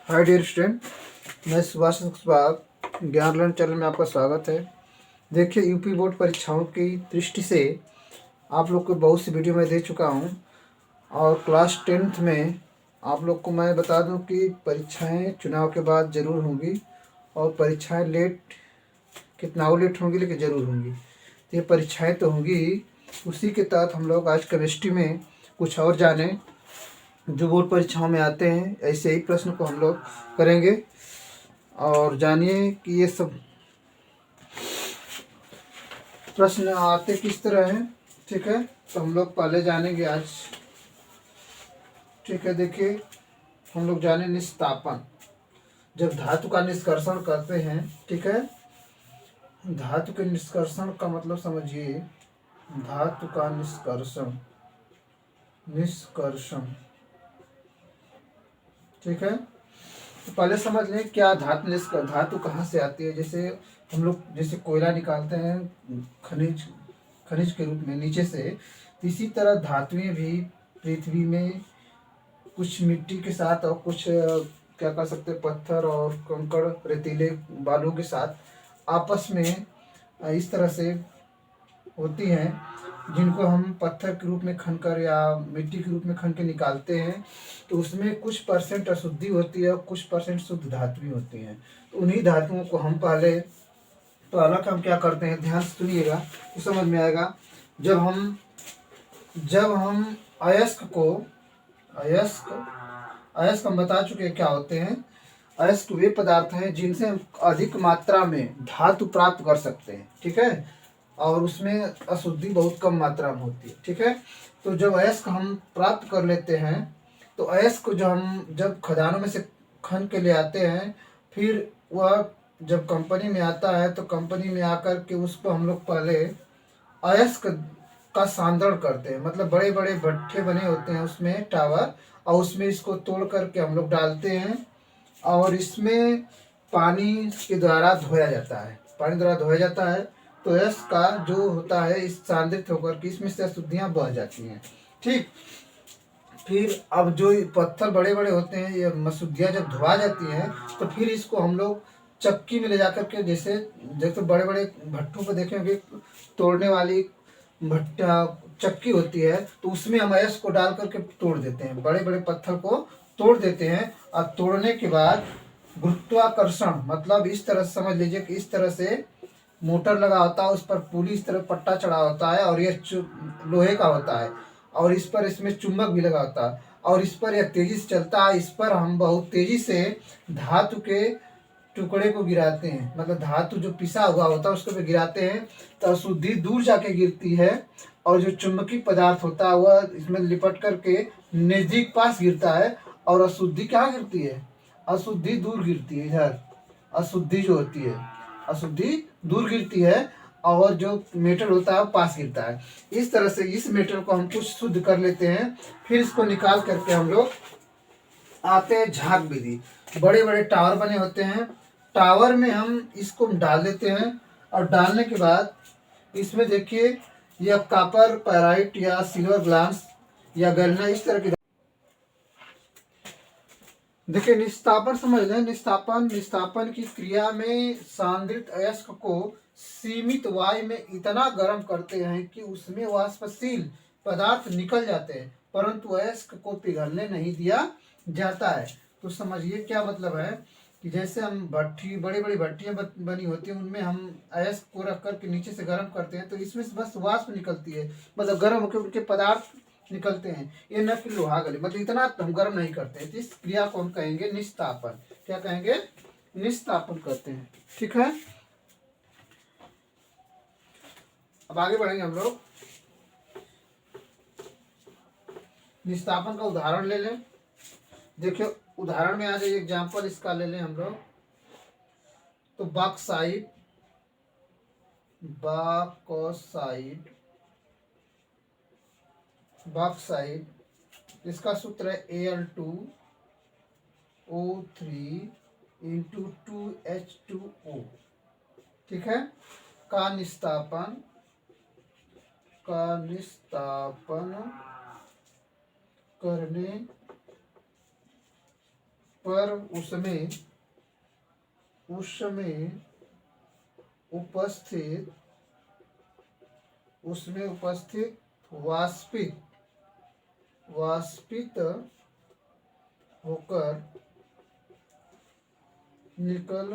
Hi dear student, मैं सुभाष कुशवाहा ज्ञान learn channel में आपका स्वागत है। देखिए, यूपी बोर्ड परीक्षाओं की दृष्टि से आप लोग को बहुत सी वीडियो मैं दे चुका हूं और क्लास 10th में आप लोग को मैं बता दूं कि परीक्षाएं चुनाव के बाद ज़रूर होंगी और परीक्षाएं कितना लेट होंगी लेकिन ज़रूर होंगी। तो ये परीक्षाएँ तो होंगी, उसी के तहत हम लोग आज केमिस्ट्री में कुछ और जानें जो बोर्ड परीक्षाओं में आते हैं। ऐसे ही प्रश्न को हम लोग करेंगे और जानिए कि ये सब प्रश्न आते किस तरह हैं। ठीक है, तो हम लोग पहले जानेंगे आज। ठीक है, देखिए हम लोग जाने निस्तापन। जब धातु का निष्कर्षण करते हैं, ठीक है, धातु के निष्कर्षण का मतलब समझिए। धातु का निष्कर्षण, ठीक है, तो पहले समझ लें क्या धातु कहाँ से आती है। जैसे हम लोग जैसे कोयला निकालते हैं खनिज के रूप में नीचे से, इसी तरह धातुएं भी पृथ्वी में कुछ मिट्टी के साथ और कुछ क्या कर सकते हैं, पत्थर और कंकड़ रेतीले बालू के साथ आपस में इस तरह से होती हैं, जिनको हम पत्थर के रूप में खनकर या मिट्टी के रूप में खन के निकालते हैं। तो उसमें कुछ परसेंट अशुद्धि होती है और कुछ परसेंट शुद्ध धातुएं होती हैं। तो उन्हीं धातुओं को हम पहला काम क्या करते हैं, ध्यान से सुनिएगा तो समझ में आएगा। जब हम अयस्क हम बता चुके हैं क्या होते हैं। अयस्क वे पदार्थ हैं जिनसे हम अधिक मात्रा में धातु प्राप्त कर सकते हैं, ठीक है, और उसमें अशुद्धि बहुत कम मात्रा में होती है। ठीक है, तो जब अयस्क हम प्राप्त कर लेते हैं, तो अयस्क को जब खदानों में से खन के ले आते हैं, फिर वह जब कंपनी में आता है तो कंपनी में आकर के उसको हम लोग पहले अयस्क का सांद्रण करते हैं। मतलब बड़े बड़े भट्ठे बने होते हैं उसमें, टावर, और उसमें इसको तोड़ करके हम लोग डालते हैं और इसमें पानी के द्वारा धोया जाता है। तो अयस्क का जो होता है इस सांद्रित होकर के इसमें से अशुद्धियाँ बह जाती हैं। ठीक, फिर अब जो पत्थर बड़े बड़े होते हैं, ये अशुद्धियाँ जब धोआ जाती हैं तो फिर इसको हम लोग चक्की में ले जाकर के, जैसे बड़े बड़े भट्टों पर देखेंगे तोड़ने वाली भट्टा चक्की होती है, तो उसमें हम अयस्क को डाल करके तोड़ देते हैं, बड़े बड़े पत्थर को तोड़ देते हैं। और तोड़ने के बाद गुरुत्वाकर्षण, मतलब इस तरह से समझ लीजिए कि इस तरह से मोटर लगा होता है, उस पर पुली इस तरह पट्टा चढ़ा होता है और यह लोहे का होता है और इसमें चुंबक भी लगा होता है और इस पर यह तेजी से चलता है। इस पर हम बहुत तेजी से धातु के टुकड़े को गिराते हैं, मतलब धातु जो पिसा हुआ होता है उसको भी गिराते हैं, तो अशुद्धि दूर जाके गिरती है और जो चुंबकीय पदार्थ होता है वह इसमें लिपट करके नजदीक पास गिरता है और अशुद्धि कहाँ गिरती है, अशुद्धि दूर गिरती है। इधर अशुद्धि जो होती है, अशुद्धि दूर गिरती है और जो मेटल होता है पास गिरता है। इस तरह से इस मेटल को हम कुछ शुद्ध कर लेते हैं, फिर इसको निकाल करके हम लोग आते हैं झाग विधि। बड़े बड़े टावर बने होते हैं, टावर में हम इसको डाल देते हैं और डालने के बाद इसमें देखिए यह कॉपर पैराइट या सिल्वर ग्लास या गैल्ना इस तरह की। देखिए निस्तापन समझ लें। निस्तापन की क्रिया में सांद्रित अयस्क को सीमित वायु में इतना गर्म करते हैं कि उसमें वाष्पशील पदार्थ निकल जाते हैं, परंतु अयस्क को पिघलने नहीं दिया जाता है। तो समझिए क्या मतलब है कि जैसे हम बड़ी बड़ी भट्टियाँ बनी होती हैं, उनमें हम अयस्क को रख कर के नीचे से गर्म करते हैं, तो इसमें से बस वाष्प निकलती है, मतलब गर्म होकर उनके पदार्थ निकलते हैं। ये न कि लोहा गले, मतलब इतना हम गर्म नहीं करते। तो इस क्रिया को हम कहेंगे निस्तापन। क्या कहेंगे, निस्तापन करते हैं। ठीक है, अब आगे बढ़ेंगे हम लोग। निस्तापन का उदाहरण ले लें। देखिए उदाहरण में आज एग्जाम्पल इसका ले लें हम लोग, तो बॉक्साइट इसका सूत्र है Al2O3 × 2H2O। ठीक है, का निस्तापन करने पर उसमें उपस्थित वाष्पित होकर निकल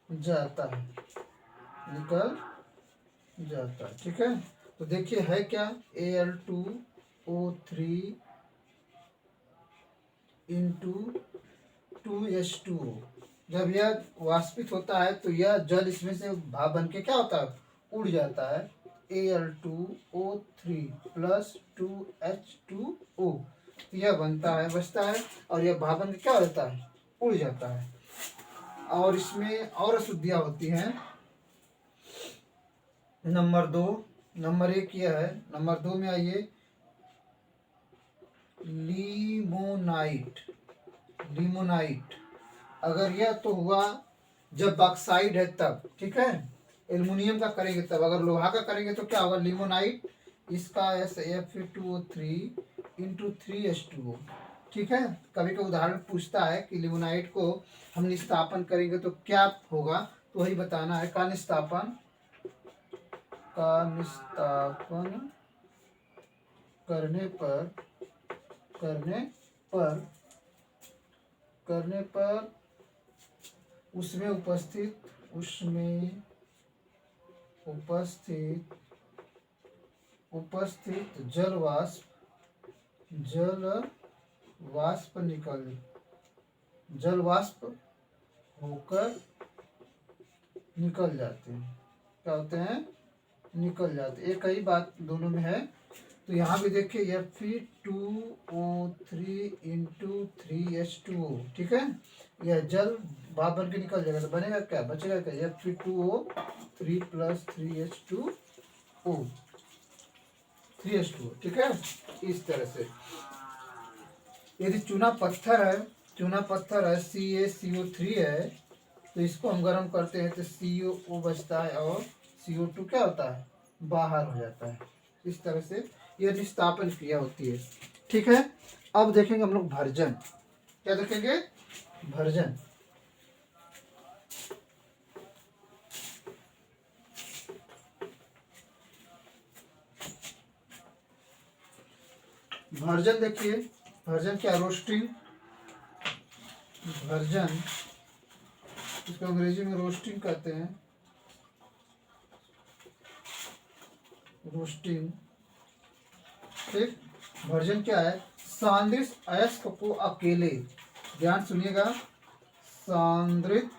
जाता है। ठीक है। तो देखिए है क्या, Al2O3 इंटू 2H2O। जब यह वाष्पित होता है तो यह जल इसमें से भाप बन के क्या होता है, उड़ जाता है। Al2O3 प्लस 2H2O, यह बचता है और यह भाप बन के क्या होता है, उड़ जाता है। और इसमें और अशुद्धियाँ होती हैं। नंबर 2, नंबर 1 यह है। नंबर 2 में आइए, लिमोनाइट। अगर यह तो हुआ जब बॉक्साइड है तब, ठीक है, एल्युमिनियम का करेंगे तब। अगर लोहा का करेंगे तो क्या होगा, लिमोनाइट, इसका Fe2O3 इंटू 3H2O। ठीक है। कभी कभी उदाहरण पूछता है कि लिमोनाइट को हम निस्तापन करेंगे तो क्या होगा, तो वही बताना है। का निस्तापन करने पर उसमें उपस्थित जल वाष्प होकर निकल जाते हैं। क्या होते हैं, निकल जाते। एक ही बात दोनों में है। तो यहाँ भी देखिए Fe2O3 इंटू 3H2O। ठीक है, यह जल भाप बन के निकल जाएगा तो बनेगा क्या, बचेगा क्या, Fe2O3 प्लस 3H2O। ठीक है। इस तरह से यदि चूना पत्थर है CaCO3 है, तो इसको हम गर्म करते हैं तो CO बचता है और CO2 क्या होता है, बाहर हो जाता है। इस तरह से यह निस्तापन क्रिया होती है। ठीक है। अब देखेंगे हम लोग भर्जन। क्या देखेंगे, भर्जन। भर्जन देखिए, भर्जन क्या, रोस्टिंग। भर्जन, इसको अंग्रेजी में रोस्टिंग कहते हैं, रोस्टिंग। ठीक। भर्जन क्या है, सांद्रित अयस्क को अकेले, ध्यान सुनिएगा, सांद्रित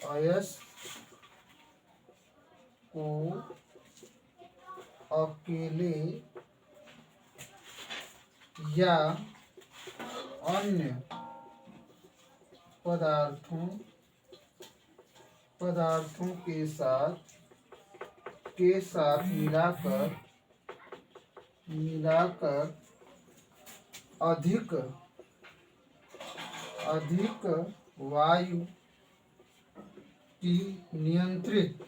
अयस्क को अकेले या अन्य पदार्थों के साथ मिलाकर अधिक वायु की नियंत्रित,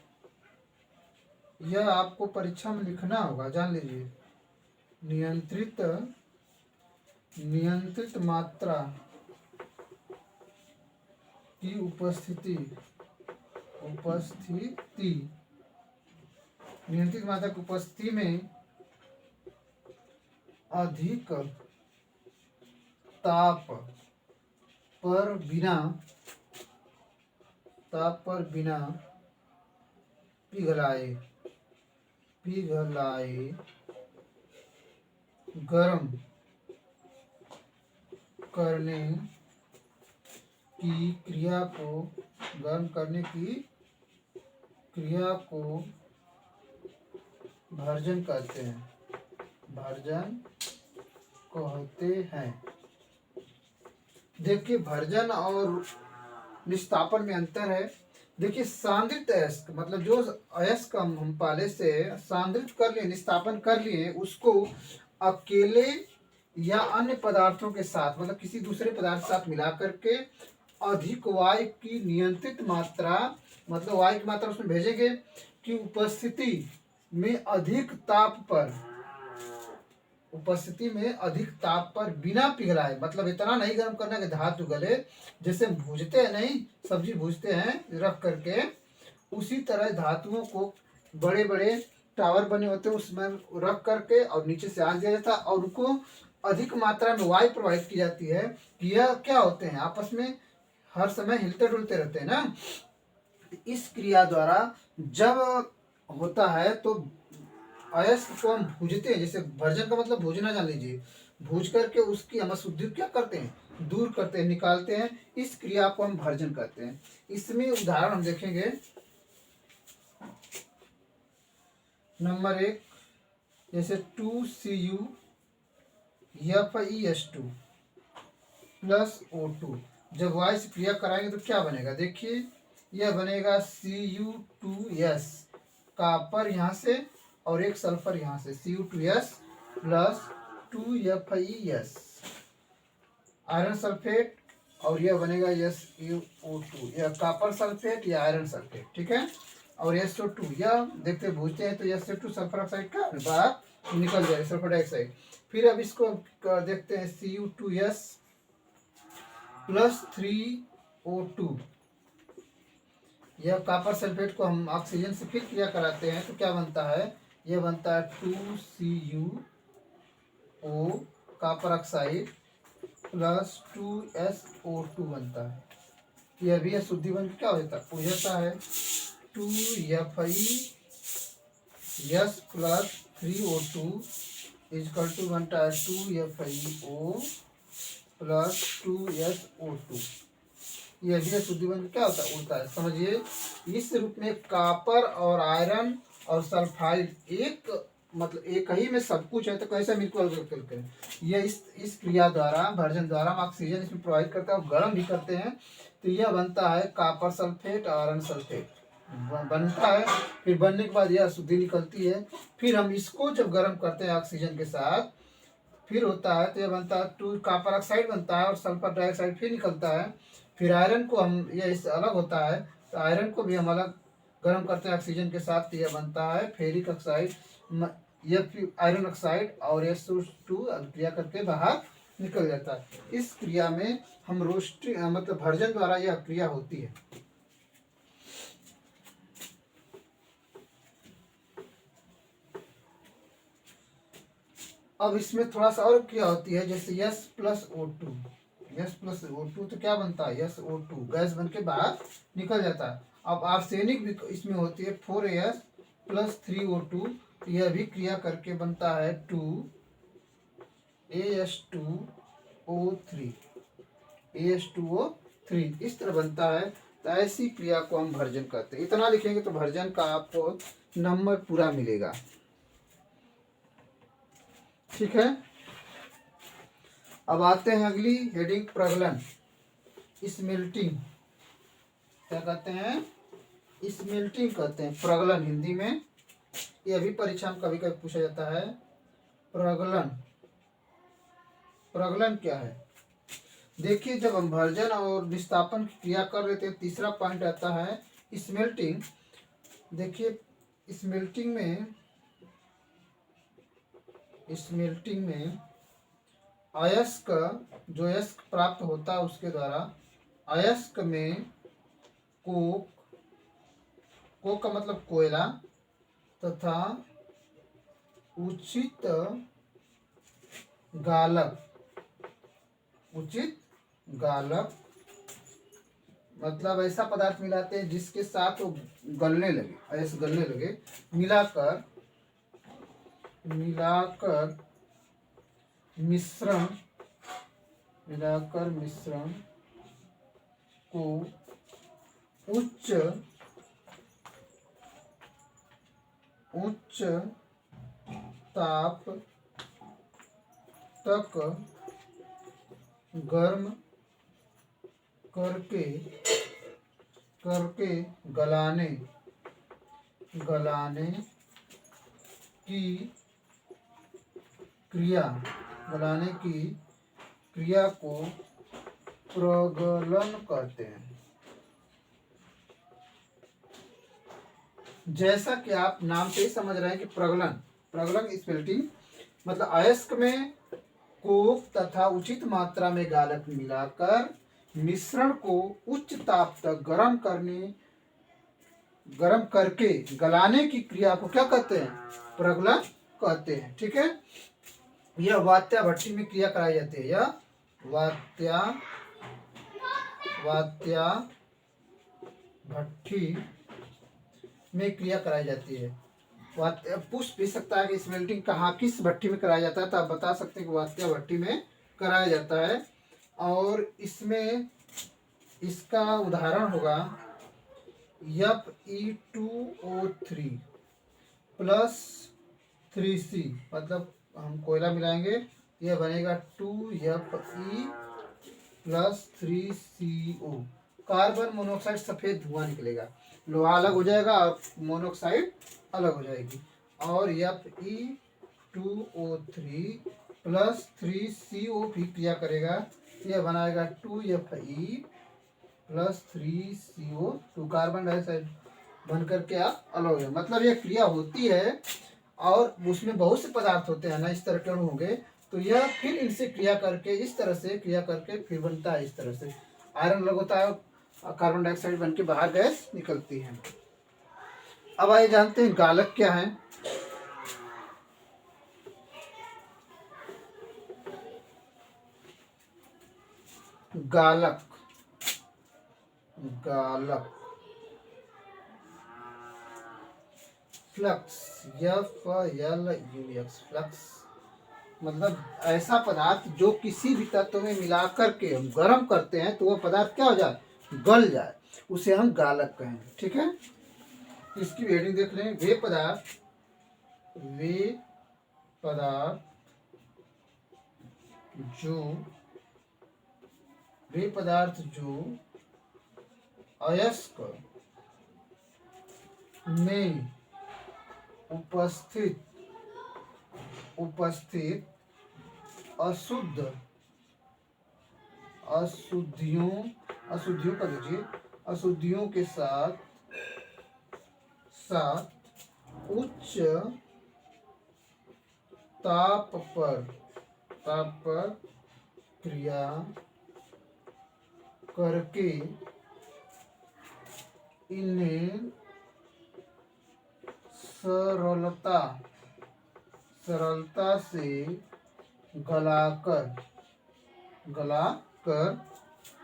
यह आपको परीक्षा में लिखना होगा, जान लीजिए, नियंत्रित मात्रा की उपस्थिति नियंत्रित मात्रा की उपस्थिति में अधिक ताप पर बिना पिघलाए गर्म करने की क्रिया को भर्जन कहते हैं। देखिए भर्जन और निस्तापन में अंतर है। देखिए सांद्रित अयस्क मतलब जो अयस्क हम पहले से सांद्रित कर लिए, निस्तापन कर लिए, उसको अकेले या अन्य पदार्थों के साथ मतलब किसी दूसरे पदार्थ के साथ मिला करके अधिक वायु की नियंत्रित मात्रा, मतलब वायु की मात्रा उसमें भेजेंगे की उपस्थिति में अधिक ताप पर उपस्थिति में अधिक ताप पर बिना पिघलाए, मतलब इतना नहीं गर्म करना कि धातु गले, जैसे हम भूजते हैं नहीं, सब्जी भूजते हैं रख करके, उसी तरह धातुओं को बड़े बड़े टावर बने होते हैं उसमें रख करके और नीचे से आग दिया जाता है और उनको अधिक मात्रा में वायु प्रवाहित की जाती है कि यह क्या होते हैं आपस में हर समय हिलते डुलते रहते हैं ना। इस क्रिया द्वारा जब होता है तो अयस्क को हम भूजते हैं, जैसे भर्जन का मतलब भूजना जान लीजिए, भूज करके उसकी हम अशुद्धि क्या करते हैं, दूर करते हैं, निकालते हैं, इस क्रिया को हम भर्जन करते हैं। इसमें उदाहरण हम देखेंगे। नंबर 1, जैसे 2CuFeS2 प्लस O2, जब वायु से क्रिया कराएंगे तो क्या बनेगा, देखिए यह बनेगा Cu2S, कॉपर यहाँ से और एक सल्फर यहाँ से, Cu2S plus 2FeS, iron sulphate, और यह बनेगा SiO2, यह कॉपर सल्फेट या आयरन सल्फेट, ठीक है। और SO2 यह देखते भूजते हैं तो SO2 सल्फर ऑक्साइड का बाहर निकल जाएगा, सल्फर डाइऑक्साइड। फिर अब इसको देखते हैं Cu2S प्लस 3O2, यह कॉपर सल्फेट को हम ऑक्सीजन से फिर क्रिया कराते हैं तो क्या बनता है, यह बनता है 2CuO copper oxide plus 2SO2 बनता है। यह भी अशुद्धि बन के क्या हो जाता है 2FeS plus 3O2 is equal to बनता है 2FeO प्लस 2SO2। यह भी अशुद्धि बन के क्या होता है समझिए। इस रूप में कॉपर और आयरन और सल्फाइड एक मतलब एक ही में सब कुछ है तो कैसे मिलकर करते हैं। यह इस क्रिया द्वारा भर्जन द्वारा हम ऑक्सीजन इसमें प्रोवाइड करते हैं और गर्म भी करते हैं तो यह बनता है कॉपर सल्फेट और आयरन सल्फेट बनता है। फिर बनने के बाद यह अशुद्धि निकलती है, फिर हम इसको जब गर्म करते हैं ऑक्सीजन के साथ फिर होता है तो यह बनता है 2 कॉपर ऑक्साइड बनता है और सल्फर डाइऑक्साइड फिर निकलता है। फिर आयरन को हम यह इससे अलग होता है तो आयरन को भी हम अलग गर्म करते हैं ऑक्सीजन के साथ तो यह बनता है फेरिक ऑक्साइड, यह फिर आयरन ऑक्साइड और SO2 क्रिया करके बाहर निकल जाता है। इस क्रिया में हम रोस्टिंग मतलब भर्जन द्वारा यह क्रिया होती है। अब इसमें थोड़ा सा और क्या होती है, जैसे S प्लस O2 तो क्या बनता है SO2 गैस बन के बाहर निकल जाता है। अब आर्सेनिक भी इसमें होती है 4S प्लस 3O2, यह भी क्रिया करके बनता है 2AS2O3 इस तरह बनता है। तो ऐसी क्रिया को हम भर्जन करते हैं। इतना लिखेंगे तो भर्जन का आपको नंबर पूरा मिलेगा, ठीक है। अब आते हैं अगली हेडिंग प्रगलन, स्मेल्टिंग। क्या कहते हैं, स्मेल्टिंग कहते हैं, प्रगलन हिंदी में। यह भी परीक्षा में कभी कभी पूछा जाता है। प्रगलन क्या है, देखिए जब हम भर्जन और विस्थापन की क्रिया कर रहे थे तीसरा पॉइंट आता है स्मेल्टिंग। देखिए स्मेल्टिंग में अयस्क जो अयस्क प्राप्त होता है उसके द्वारा अयस्क में कोक का मतलब कोयला तथा उचित गालक मतलब ऐसा पदार्थ मिलाते हैं जिसके साथ वो गलने लगे, अयस्क गलने लगे, मिलाकर मिश्रण को उच्च ताप तक गर्म करके गलाने की क्रिया को प्रगलन कहते हैं। जैसा कि आप नाम से ही समझ रहे हैं कि प्रगलन स्पेल्टिंग मतलब अयस्क में कोक तथा उचित मात्रा में गालक मिलाकर मिश्रण को उच्च ताप तक गर्म करके गलाने की क्रिया को क्या कहते हैं? प्रगलन कहते हैं। ठीक है, यह वात्या भट्टी में क्रिया कराई जाती है। यह वात्या भट्टी में क्रिया कराई जाती है। पूछ भी सकता है कि स्मेल्टिंग कहाँ किस भट्टी में कराया जाता है, तो आप बता सकते हैं कि वात्या भट्टी में कराया जाता है। और इसमें इसका उदाहरण होगा Fe2O3 प्लस 3C, मतलब हम कोयला मिलाएंगे, यह बनेगा 2Fe plus 3CO। Carbon monoxide सफेद धुआं निकलेगा, लोहा अलग हो जाएगा और मोनोऑक्साइड अलग हो जाएगी। और Fe2O3 प्लस 3CO भी क्रिया करेगा, यह बनाएगा 2Fe plus 3CO2। Carbon dioxide बनकर क्या अलग हो गया। मतलब यह क्रिया होती है और उसमें बहुत से पदार्थ होते हैं ना, इस तरह के अणु होंगे, तो यह फिर इनसे क्रिया करके इस तरह से क्रिया करके फिर बनता है। इस तरह से आयरन अलग होता है, कार्बन डाइऑक्साइड बन के बाहर गैस निकलती है। अब आइए जानते हैं गालक क्या है। गालक फ्लक्स, FLUX, फ्लक्स मतलब ऐसा पदार्थ जो किसी भी तत्व में मिला करके हम गर्म करते हैं तो वह पदार्थ क्या हो जाए? गल जाए, उसे हम गालक कहेंगे। ठीक है, इसकी हेडिंग देख लें। वे पदार्थ जो अयस्क में उपस्थित अशुद्धियों के साथ उच्च ताप पर क्रिया करके इन्हें सरलता से गलाकर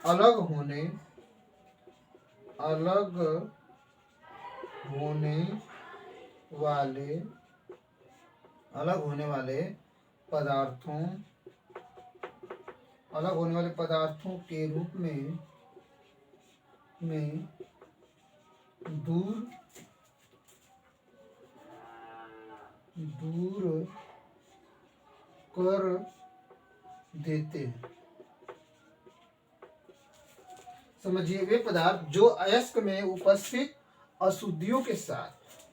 अलग होने वाले पदार्थों के रूप में दूर कर देते हैं। समझिए, वे पदार्थ जो अयस्क में उपस्थित अशुद्धियों के साथ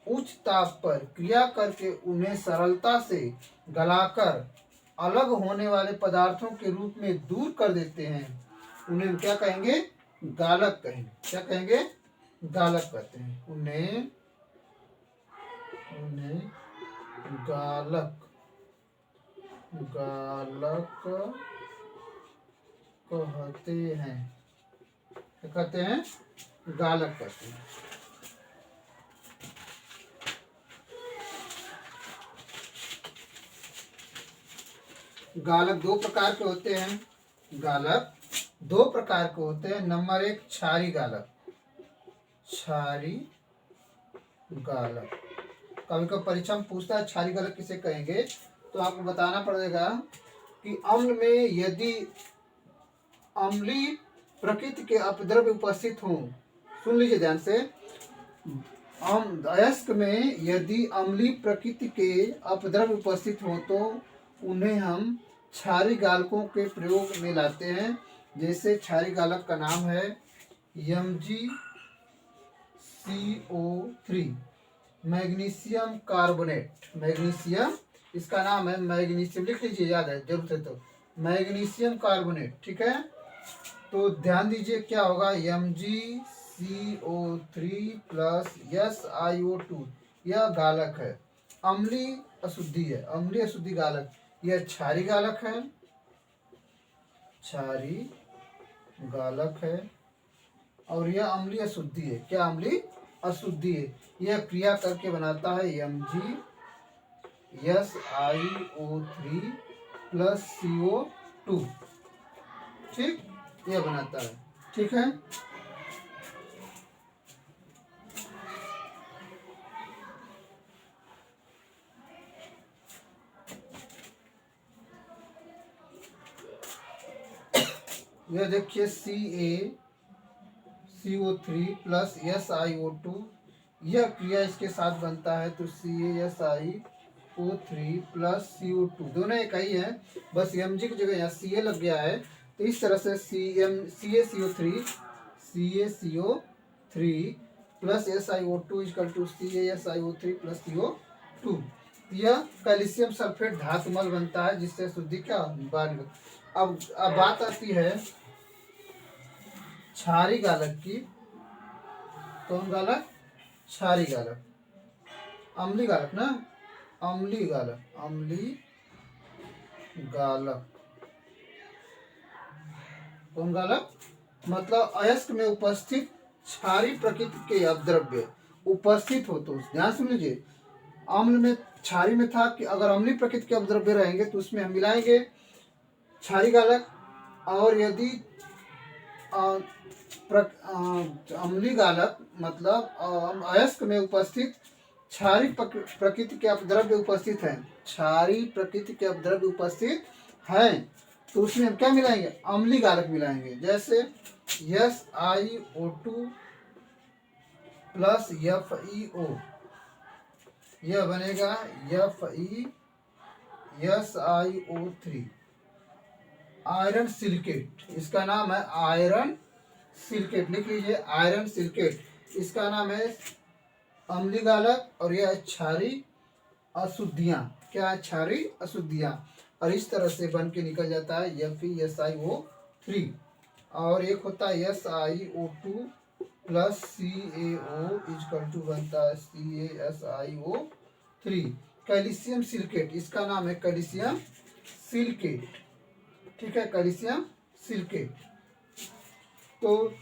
उच्च ताप पर क्रिया करके उन्हें सरलता से गलाकर अलग होने वाले पदार्थों के रूप में दूर कर देते हैं, उन्हें क्या कहेंगे? गालक कहेंगे। क्या कहेंगे? गालक कहते हैं उन्हें गालक कहते हैं। क्या कहते हैं? गालक कहते हैं। गालक दो प्रकार के होते हैं। नंबर 1 क्षारी गालक। कभी कभी परीक्षा में पूछता है क्षारी गालक किसे कहेंगे, तो आपको बताना पड़ेगा कि अम्ल में यदि अम्लीय प्रकृति के अपद्रव्य उपस्थित हों, सुन लीजिए ध्यान से, अयस्क में यदि अम्लीय प्रकृति के अपद्रव्य उपस्थित हों तो उन्हें हम क्षारी गालकों के प्रयोग में लाते हैं। जैसे क्षारी गालक का नाम है MgCO3, मैग्नीशियम कार्बोनेट। इसका नाम है मैग्नीशियम, लिख लीजिए, याद है जरूरत है तो, मैग्नीशियम कार्बोनेट। ठीक है, तो ध्यान दीजिए क्या होगा, MgCO3 प्लस SiO2, यह गालक है। अम्लीय अशुद्धि है, अम्लीय अशुद्धि गालक। यह क्षारी गालक है, क्षारी गालक है, और यह अम्लीय अशुद्धि है। क्या अम्लीय अशुद्धि है? यह क्रिया करके बनाता है MgSiO3 प्लस CO2। ठीक, यह बनाता है। ठीक है, यह देखिए CaCO3 प्लस SiO2, यह क्रिया इसके साथ बनता है तो CaSiO3 प्लस CO2 दोनों एक ही है, बस Mg की जगह यहाँ Ca लग गया है। तो इस तरह से CaCO3 plus SiO2 equal to CaSiO3 plus CO2। यह कैल्शियम सल्फेट धातुमल बनता है, जिससे शुद्धि क्या बन। अब बात आती है क्षारी गालक की। कौन गालक? क्षारी गालक। अम्लीय गालक ना, अम्लीय गालक, अम्लीय गालक। कौन गालक? मतलब अयस्क में उपस्थित क्षारी प्रकृति के अपद्रव्य उपस्थित हो तो ध्यान सुन लीजिए। अम्ल में, क्षारी में था कि अगर अम्लीय प्रकृति के अपद्रव्य रहेंगे तो उसमें हम मिलाएंगे क्षारी गालक। और यदि अम्लीय गालक मतलब अयस्क में उपस्थित क्षारी प्रकृति के अपद्रव्य उपस्थित हैं, क्षारी प्रकृति के अपद्रव्य उपस्थित हैं, तो उसमें हम क्या मिलाएंगे? अम्लीय गालक मिलाएंगे। जैसे SiO2 प्लस FeO, यह बनेगा FeSiO3 आयरन सिलिकेट। इसका नाम है आयरन सिलिकेट, लिख लीजिए आयरन सिलिकेट। इसका नाम है अम्लीय गालक और यह क्षारी अशुद्धियाँ। क्या है? क्षारी अशुद्धियाँ। और इस तरह से बन के निकल जाता है FeSiO3। और एक होता है SiO2 plus CaO equal to बनता है CaSiO3 कैल्शियम सिलिकेट। इसका नाम है कैल्शियम सिलिकेट। ठीक है, कैल्शियम सिलिकेट। तो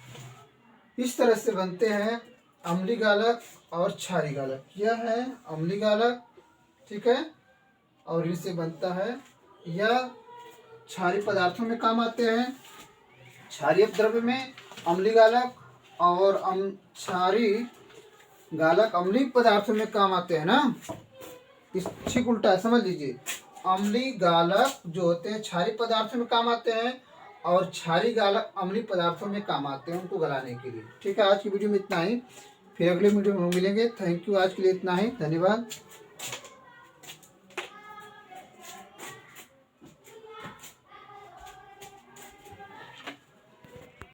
इस तरह से बनते हैं अम्लीय गालक और क्षारी गालक। यह है अम्लीय गालक, ठीक है, और इनसे बनता है, यह क्षारी पदार्थों में काम आते हैं, क्षारीय द्रव्य में अम्लीय गालक, और क्षारी गालक अम्लीय पदार्थों में काम आते हैं ना। इस ठीक उल्टा है, समझ लीजिए। अम्लीय गालक जो होते हैं क्षारी पदार्थों में काम आते हैं, और क्षारी गालक अम्लीय पदार्थों में काम आते हैं उनको गलाने के लिए। ठीक है, आज की वीडियो में इतना ही, फिर अगले वीडियो में मिलेंगे। थैंक यू, आज के लिए इतना ही, धन्यवाद।